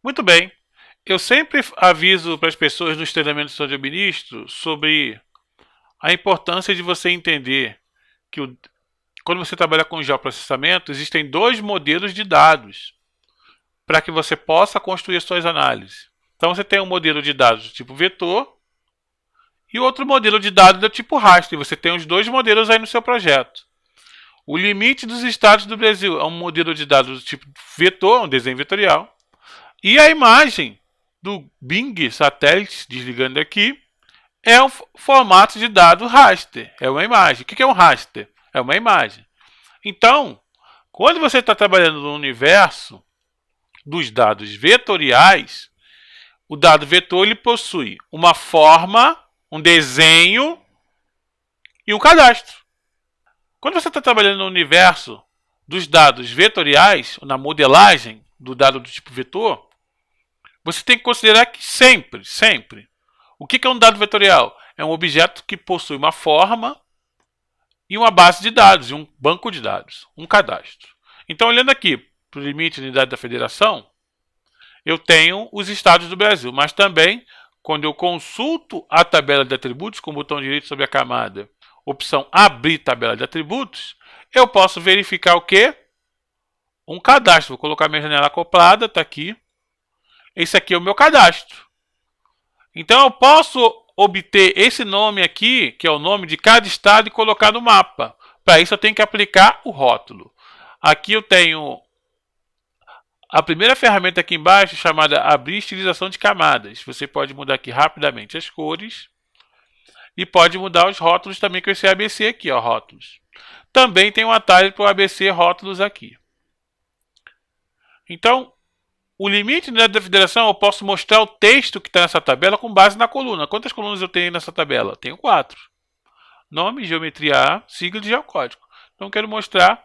Muito bem. Eu sempre aviso para as pessoas nos treinamentos onde eu ministro sobre a importância de você entender que quando você trabalha com geoprocessamento, existem dois modelos de dados para que você possa construir as suas análises. Então você tem um modelo de dados do tipo vetor e outro modelo de dados do tipo raster. Você tem os dois modelos aí no seu projeto. O limite dos estados do Brasil é um modelo de dados do tipo vetor, um desenho vetorial. E a imagem do Bing satélite, desligando aqui, é um formato de dado raster. É uma imagem. O que é um raster? É uma imagem. Então, quando você está trabalhando no universo dos dados vetoriais, o dado vetor ele possui uma forma, um desenho e um cadastro. Quando você está trabalhando no universo dos dados vetoriais, na modelagem do dado do tipo vetor, você tem que considerar que sempre, o que é um dado vetorial? É um objeto que possui uma forma e uma base de dados, e um banco de dados, um cadastro. Então, olhando aqui para o limite de unidade da federação, eu tenho os estados do Brasil, mas também, quando eu consulto a tabela de atributos com o botão direito sobre a camada, opção abrir tabela de atributos, eu posso verificar o quê? Um cadastro. Vou colocar minha janela acoplada, está aqui. Esse aqui é o meu cadastro. Então eu posso obter esse nome aqui, que é o nome de cada estado, e colocar no mapa. Para isso eu tenho que aplicar o rótulo. Aqui eu tenho a primeira ferramenta aqui embaixo, chamada abrir estilização de camadas. Você pode mudar aqui rapidamente as cores. E pode mudar os rótulos também com esse ABC aqui, ó, rótulos. Também tem um atalho para o ABC rótulos aqui. Então, o limite da federação, eu posso mostrar o texto que está nessa tabela com base na coluna. Quantas colunas eu tenho nessa tabela? Tenho 4. Nome, geometria A, sigla de geocódigo. Então, eu quero mostrar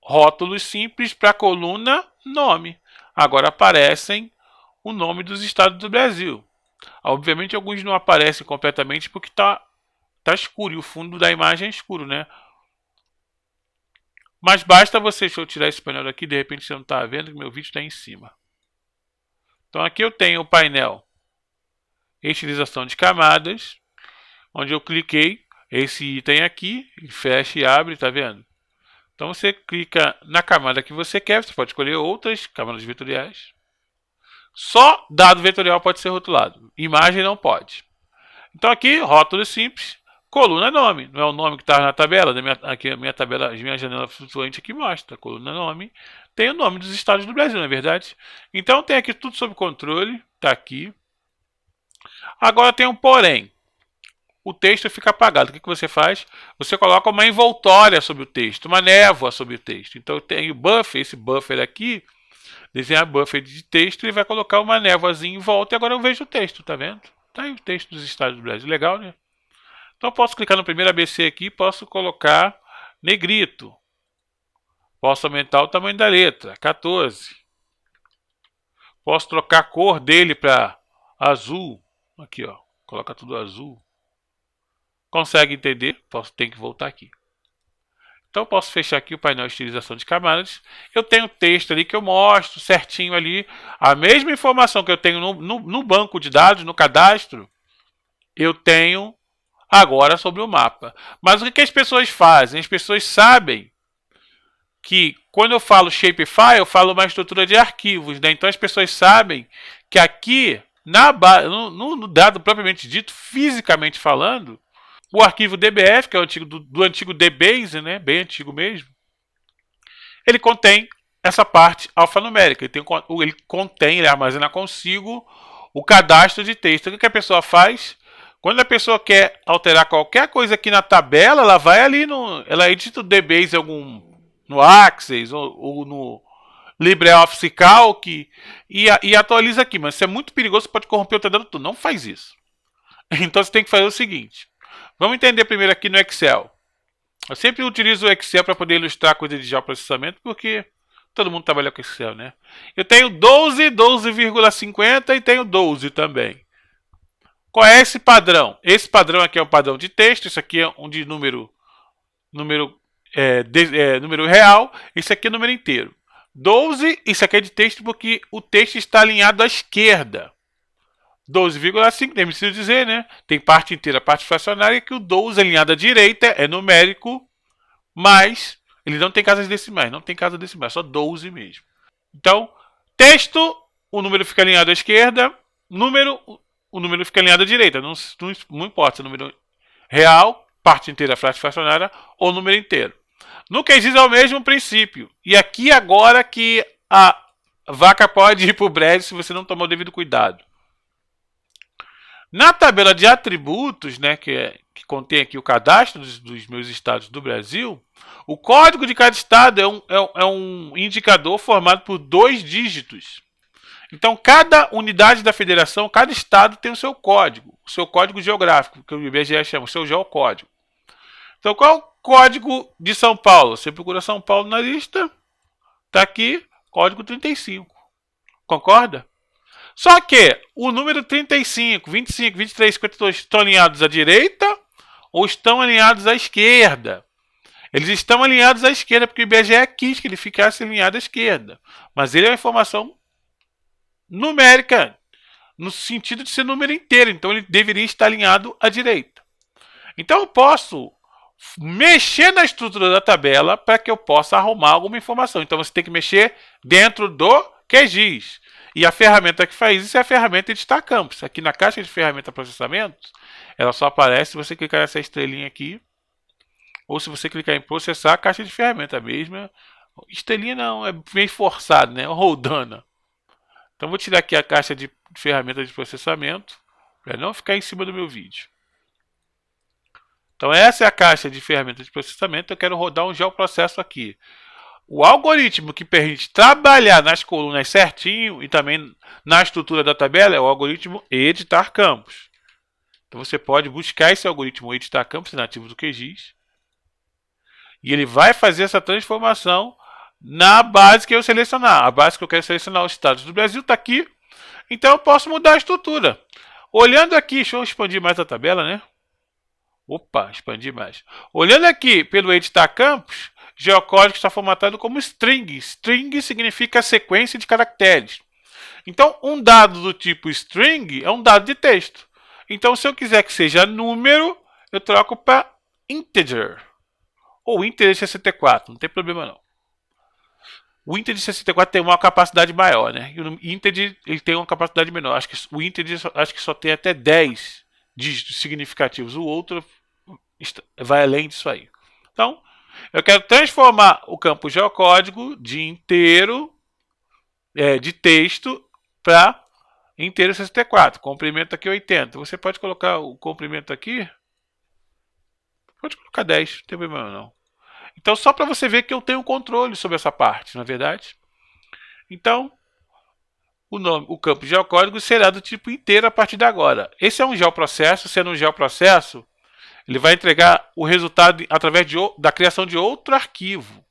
rótulos simples para a coluna nome. Agora aparecem o nome dos estados do Brasil. Obviamente, alguns não aparecem completamente porque está escuro e o fundo da imagem é escuro, né? Mas basta você, deixa eu tirar esse painel daqui, de repente você não está vendo que meu vídeo está em cima. Então aqui eu tenho o painel estilização de camadas, onde eu cliquei esse item aqui, fecha e abre, tá vendo? Então você clica na camada que você quer, você pode escolher outras camadas vetoriais. Só dado vetorial pode ser rotulado, imagem não pode. Então aqui, rótulo simples, coluna nome, não é o nome que está na tabela, aqui a minha tabela, a minha janela flutuante aqui mostra, coluna nome, tem o nome dos estados do Brasil, não é verdade? Então tem aqui tudo sob controle, está aqui. Agora tem um porém, o texto fica apagado, o que você faz? Você coloca uma envoltória sobre o texto, uma névoa sobre o texto. Então eu tenho buffer, esse buffer aqui, desenhar buffer de texto, ele vai colocar uma névoazinha em volta e agora eu vejo o texto, tá vendo? Tá aí o texto dos estados do Brasil, legal, né? Então eu posso clicar no primeiro ABC aqui, posso colocar negrito. Posso aumentar o tamanho da letra, 14. Posso trocar a cor dele para azul. Aqui, ó, coloca tudo azul. Consegue entender? Tenho que voltar aqui. Então eu posso fechar aqui o painel de estilização de camadas. Eu tenho texto ali que eu mostro certinho ali. A mesma informação que eu tenho no banco de dados, no cadastro, eu tenho agora sobre o mapa. Mas o que as pessoas fazem? As pessoas sabem que quando eu falo shapefile, eu falo uma estrutura de arquivos, né? Então as pessoas sabem que aqui, no dado propriamente dito, fisicamente falando, o arquivo DBF, que é o antigo, do antigo DBase, né? Bem antigo mesmo, ele contém essa parte alfanumérica. Ele armazena consigo o cadastro de texto. O que a pessoa faz? Quando a pessoa quer alterar qualquer coisa aqui na tabela, ela vai ali ela edita o DBase no Access ou no LibreOffice Calc e atualiza aqui. Mas isso é muito perigoso, você pode corromper o teu dado tudo. Não faz isso. Então você tem que fazer o seguinte. Vamos entender primeiro aqui no Excel. Eu sempre utilizo o Excel para poder ilustrar coisa de geoprocessamento, porque Todo mundo trabalha com Excel, né? Eu tenho 12, 12,50 e tenho 12 também. Qual é esse padrão? Esse padrão aqui é o padrão de texto, isso aqui é um de número número real, isso aqui é número inteiro. 12, isso aqui é de texto porque o texto está alinhado à esquerda. 12,5, nem preciso dizer, né? Tem parte inteira, parte fracionária, que o 12 alinhado à direita é numérico, mas ele não tem casas decimais, não tem casa decimal, é só 12 mesmo. Então, texto, o número fica alinhado à esquerda, o número fica alinhado à direita, não importa se é número real, parte inteira, fracionária ou número inteiro. No QGIS é o mesmo princípio. E aqui agora que a vaca pode ir para o brejo se você não tomar o devido cuidado. Na tabela de atributos, né, que contém aqui o cadastro dos meus estados do Brasil, o código de cada estado é um indicador formado por 2 dígitos. Então, cada unidade da federação, cada estado tem o seu código geográfico, que o IBGE chama, o seu geocódigo. Então, qual é o código de São Paulo? Você procura São Paulo na lista, está aqui, código 35. Concorda? Só que o número 35, 25, 23, 52 estão alinhados à direita ou estão alinhados à esquerda? Eles estão alinhados à esquerda porque o IBGE quis que ele ficasse alinhado à esquerda. Mas ele é uma informação numérica, no sentido de ser número inteiro. Então ele deveria estar alinhado à direita. Então eu posso mexer na estrutura da tabela para que eu possa arrumar alguma informação. Então você tem que mexer dentro do QGIS. E a ferramenta que faz isso é a ferramenta Editar Campos. Aqui na caixa de ferramenta processamentos, ela só aparece se você clicar nessa estrelinha aqui, ou se você clicar em processar, a caixa de ferramenta mesmo. Estrelinha não, é meio forçado, né? Rodando. Então vou tirar aqui a caixa de ferramenta de processamento, para não ficar em cima do meu vídeo. Então essa é a caixa de ferramenta de processamento, eu quero rodar um geoprocesso aqui. O algoritmo que permite trabalhar nas colunas certinho e também na estrutura da tabela é o algoritmo Editar Campos. Então você pode buscar esse algoritmo Editar Campos nativo do QGIS. E ele vai fazer essa transformação na base que eu selecionar. A base que eu quero selecionar, os estados do Brasil, está aqui. Então eu posso mudar a estrutura. Olhando aqui, deixa eu expandir mais a tabela, né? Opa, expandi mais. Olhando aqui pelo Editar Campos, geocódigo está formatado como string. String significa sequência de caracteres. Então, um dado do tipo string é um dado de texto. Então, se eu quiser que seja número, eu troco para integer. Ou integer 64, não tem problema não. O integer 64 tem uma capacidade maior, né? E o integer ele tem uma capacidade menor. Acho que o integer só tem até 10 dígitos significativos. O outro vai além disso aí. Então, eu quero transformar o campo geocódigo de inteiro, de texto, para inteiro 64. Comprimento aqui 80. Você pode colocar o comprimento aqui. Pode colocar 10, não tem problema não. Então, só para você ver que eu tenho controle sobre essa parte, não é verdade? Então, o campo geocódigo será do tipo inteiro a partir de agora. Esse é um geoprocesso, sendo um geoprocesso, ele vai entregar o resultado através da criação de outro arquivo.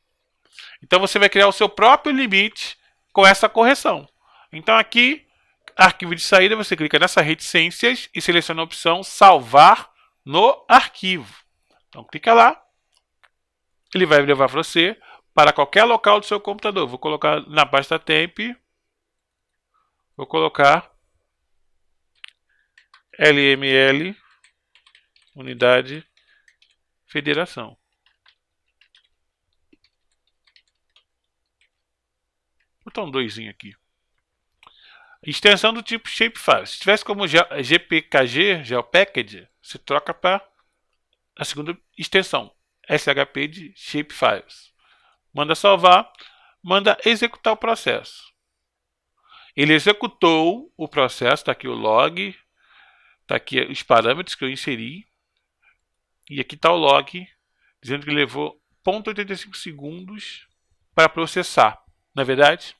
Então você vai criar o seu próprio limite com essa correção. Então aqui, arquivo de saída, você clica nessa reticências e seleciona a opção salvar no arquivo. Então clica lá, ele vai levar você para qualquer local do seu computador. Vou colocar na pasta temp, vou colocar LML unidade federação. Vou botar um 2 aqui. Extensão do tipo shapefile. Se tivesse como GPKG, GeoPackage, você troca para a segunda extensão, SHP de shapefiles. Manda salvar, manda executar o processo. Ele executou o processo, está aqui o log, está aqui os parâmetros que eu inseri. E aqui está o log, dizendo que levou 0,85 segundos para processar, não é verdade?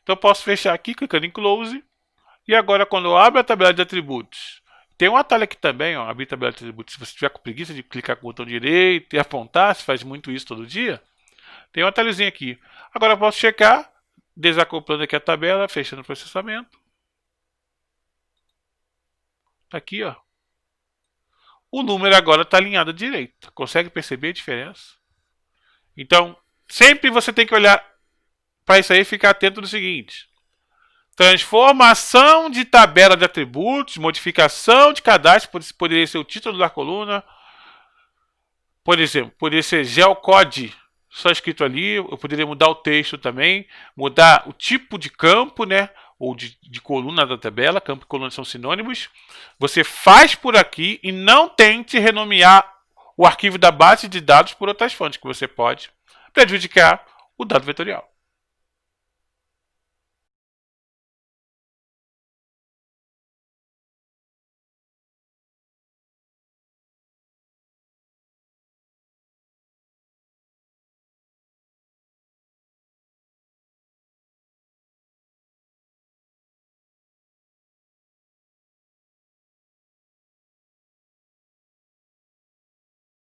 Então eu posso fechar aqui, clicando em Close. E agora, quando eu abro a tabela de atributos, tem um atalho aqui também, ó, abrir a tabela de atributos. Se você tiver com preguiça de clicar com o botão direito e apontar, se faz muito isso todo dia, tem um atalhozinho aqui. Agora eu posso checar, desacoplando aqui a tabela, fechando o processamento. Tá aqui, ó. O número agora está alinhado à direita. Consegue perceber a diferença? Então, sempre você tem que olhar para isso aí e ficar atento no seguinte. Transformação de tabela de atributos, modificação de cadastro, poderia ser o título da coluna. Por exemplo, poderia ser geocode, só escrito ali. Eu poderia mudar o texto também, mudar o tipo de campo, né? Ou de coluna da tabela. Campo e coluna são sinônimos. Você faz por aqui e não tente renomear o arquivo da base de dados por outras fontes, que você pode prejudicar o dado vetorial.